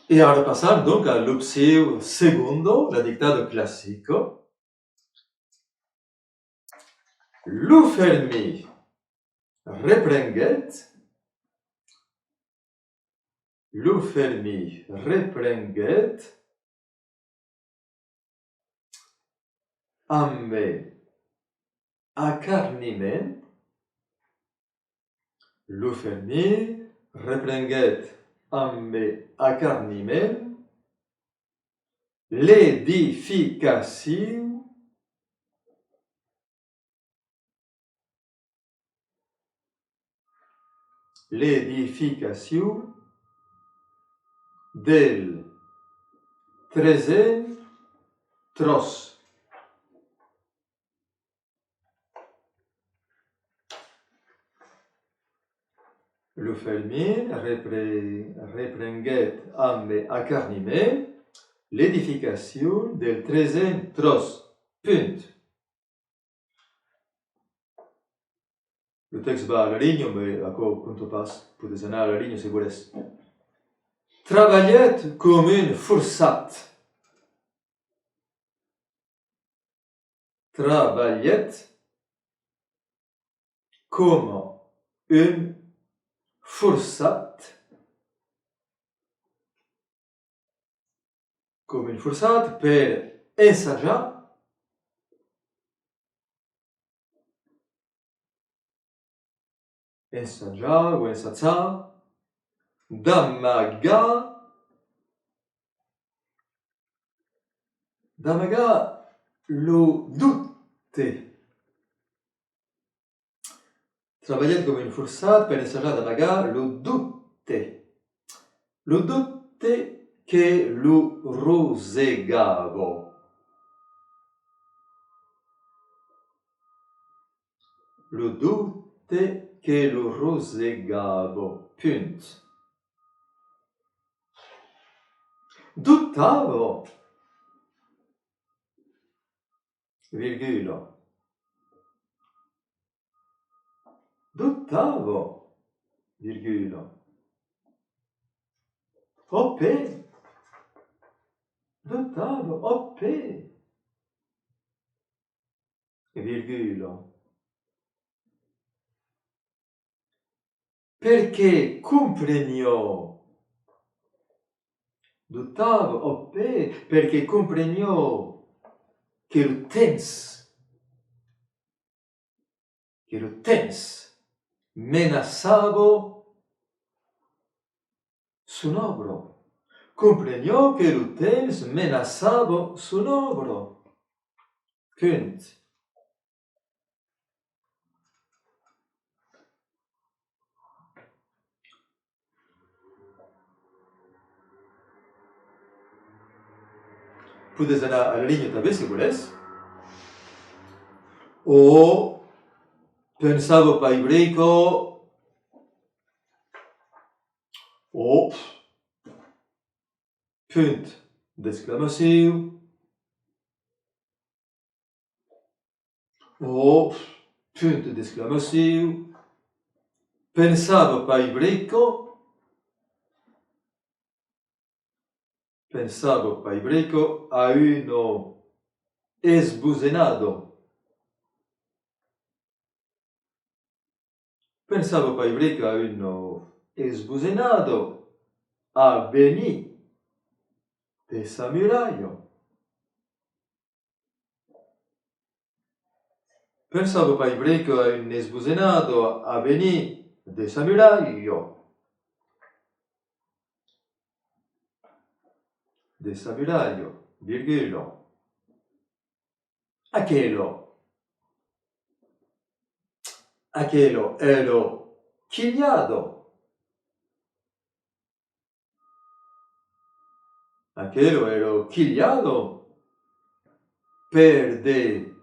E ahora pasar donc all'opseo secondo, la dictado classico. Lu fermi reprenget, lu fermi reprenget, amme acarnimen, lu fermi reprenget, amme acarnimen, l'edificatiu del tresen tros. Lu fermi reprenget amme acarnimen, l'edificatiu del tresen tros. Punt. Le texte va à la ligne, mais à quoi punto passe? Potete andare alla ligne se volesse. Travaillet come une forçat. Travaillet come une forçat. Come une forçat per ensaggiare. Ensaggiare o ensaggiare. Damaga lo dutte. Travaillet come une forçat per ensaggiare damaga lo dutte. Lo dutte che lo rosegavo. Lo dutte che lo rosegavo. Punt. Duttavo. Virgula. Duttavo. Virgula. Oppe. Duttavo. Oppe. Virgula. Perché compregno. Duttavo. Oppe. Perché compregno che lo temps menaçavo son obro. Compregno che lo temps menaçavo son obro. Punt. Potete andare alla linea també se volesse. O pensavo pa ibrico. O punt d'exclamació. O punt d'exclamació. Pensavo pa ibrico. Pensavo pa ibrico a uno esbuzenado. Pensavo pa ibrico a uno esbuzenado a venir de samuraio. Pensavo pa ibrico a un esbuzenado a venir de samuraio. De samuraio, virgula. Aquelo ero chigliado. Aquelo ero chigliado per de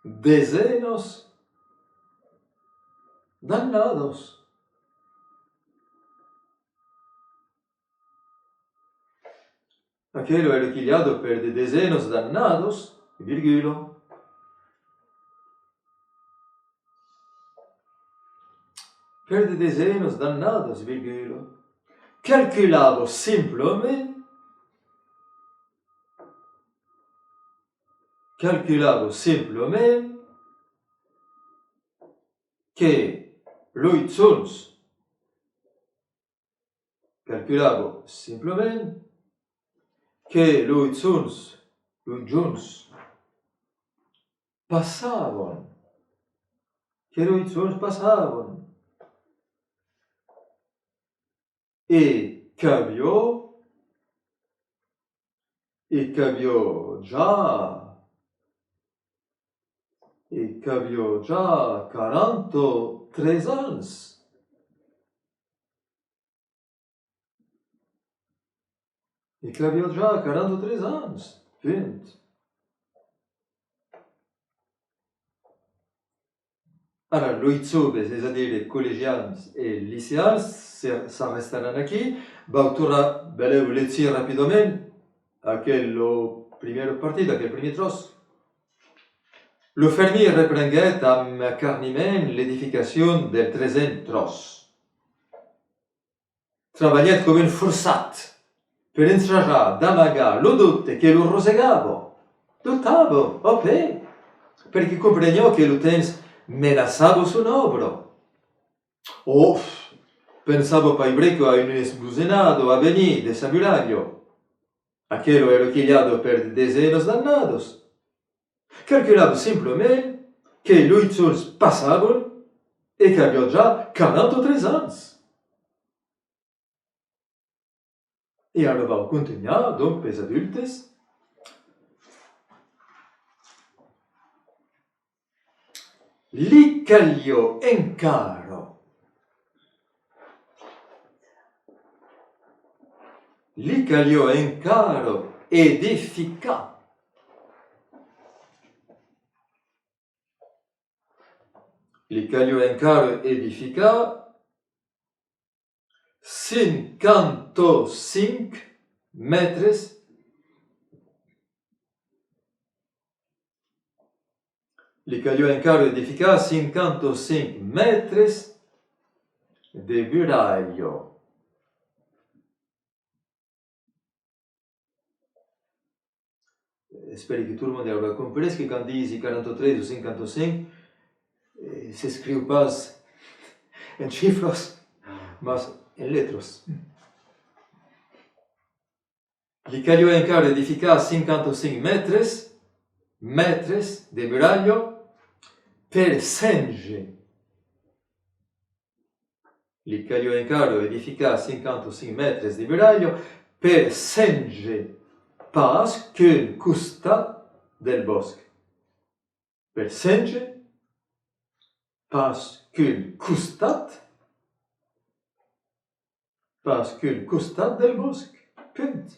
desenos dannados. Aquelo ero chigliado per de desenos dannados, virgula. Per de desenos dannados, virgula. calculavo simplemente che lui Zuns, calculavo simplemente che lui Zuns passavano, e che avevo già 43 anni. E che avevo già 43 anni. Punto. Allora, lui subes, c'est-à-dire les collégiens et lycéens, ça restaran aquí. Bautura beleu lezir rapidament aquel primer partito, aquel primer tros. Lo fermi reprenguet amb acarniment l'edificació del 300 tros. Traballet com un forçat per entrajar, d'amagar lo dubte che lo rosegavo. Dubtavo, perché comprendiamo che lo temps menaçavo son obro. Pensavo pai breco a un esbuzenado a venir de Saburaglio. Aquello ero chigliato per desenos dannados. Calculavo simplemente che lui sus passavano e che avevo già 43 anni. E allora continuiamo, donc, per adultes. Li caglio encaro. Li caglio encaro edifica. Li caglio encaro edifica 55 metres li caglio encaro edifica 55 metres de muraglio. Spero que tout le monde aura compris que quand dit 43 ou 55, s'escriu pas en cifras, mas en letras. Li caglio encaro edifica 55 metres de muraglio per senge. Li caglio encaro edifica 55 metres de muraglio per senge pas qu'un costat del bosc. Per senge pas qu'un costat del bosc. Punt.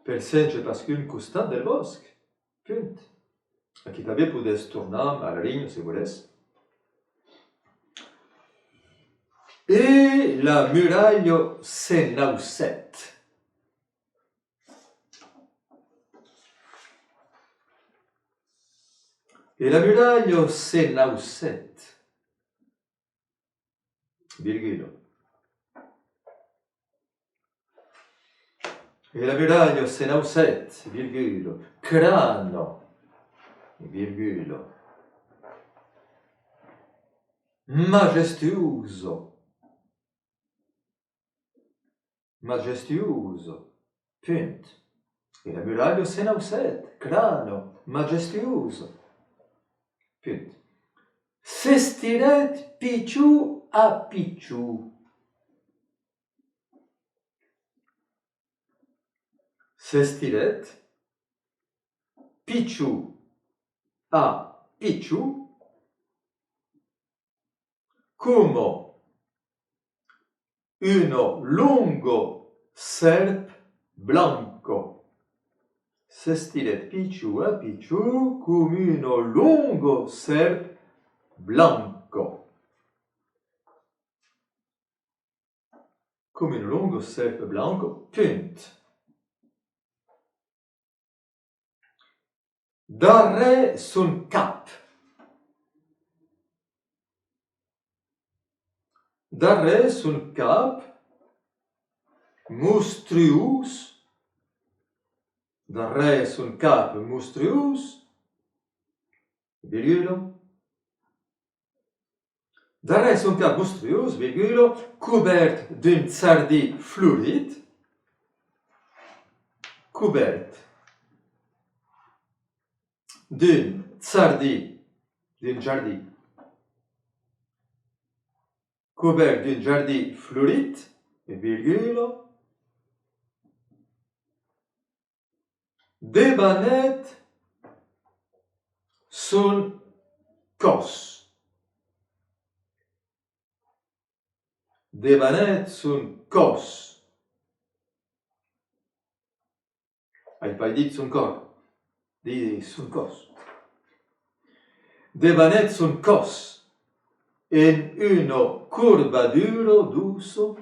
Per senge pas qu'un costat del bosc. Punt. Aquí també podes tornar a la ligne si volés. E la muraglio se nauset. E la muraglio se nauset. Virgolo. E la muraglio se nauset, virgolo. Crano, virgolo. Majestuoso. Punt. E la muraglio se nauset, crano, majestuoso. Punt. Sestiret picciu a picciu. Sestiret picciu a picciu come uno lungo serp blanco. Sestiret picciu a picciu come uno lungo serp blanco. Come un lungo serp blanco, punt. Darre sun cap. Darre sun cap mostrius. Darre sun cap mostrius, virgule. Darre sun cap mostrius, virgule, couvert d'une sardi fluoride. Couvert d'une sardi, d'un jardí. Couvert d'un jardí fluoride, virgule. Debanet sun cos. Debanet sun cos. Hai pas dit sun cor, di sun cos. Debanet sun cos en uno curvaduro d'uso.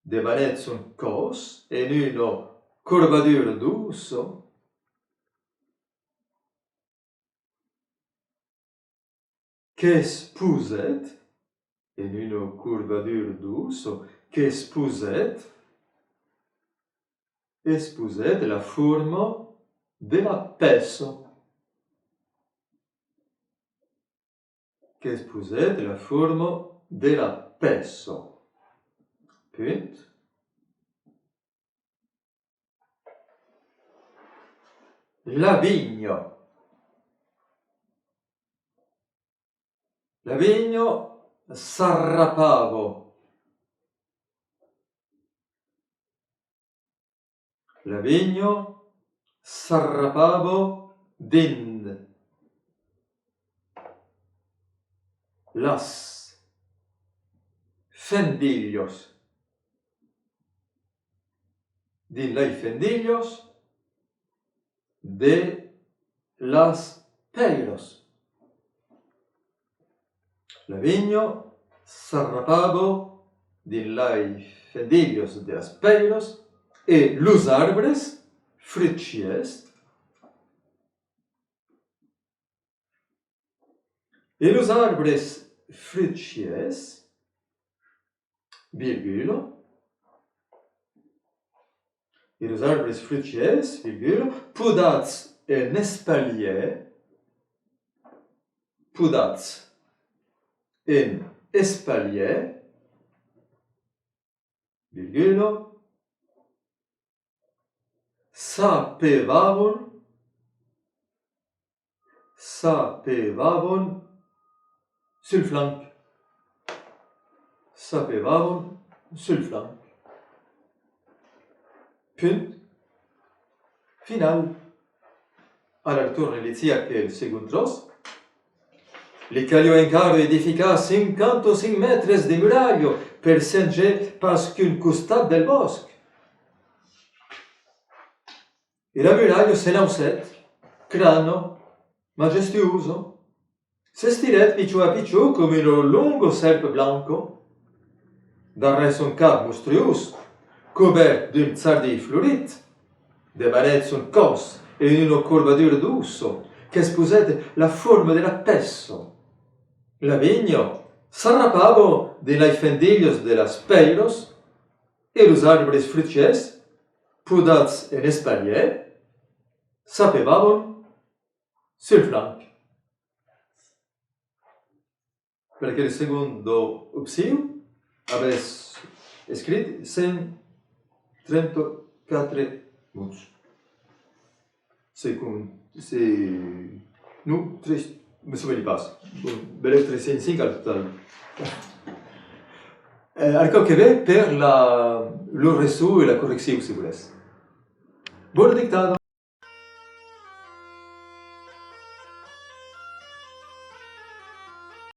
Debanet sun cos en uno curvaduro d'uso. Qu'es puset en uno curvaduro d'uso. Qu'es puset la forma della peso. Qu'es puset la forma della peso. Punt. Lavigno. Lavigno s'arrapavo. Lavigno s'arrapavo din las fendillos. Din lai fendillos de las peiros. Lavigno s'arrapavo din lai fendillos de las peiros e los arbres fructies. E los arbres fructies, virgule. Et los arbres fructies, virgule, podats en espalier. Podats en espalier, virgule. Sapevavon sul flanc. Sapevavon sul flanc. Punt final. Alla ritorno inizia che il secondo tros. Le calio encaro edifica 55 metres de muraglio per senger pas qu'un costat del bosc. E la muraglio se lauset, crano, majestuoso, se stiret picciò a picciò come un lungo serpe blanco, darre son cap mostruos, cobert d'un sardi florit, debanet son cos e in una curvatura d'uso, che sposette la forma della pesso. Lavigno s'arrapavo de lai fendillos de las peiros e los arbres fructies, podats en espalier, sapevavon sul flanc. Perché il secondo opzione avesse scritto 134 mots. C'est nous, je me souviens pas. Belek 305 al total. Alco che ve per lo resu e la correzione, se volesse. Buon dictato!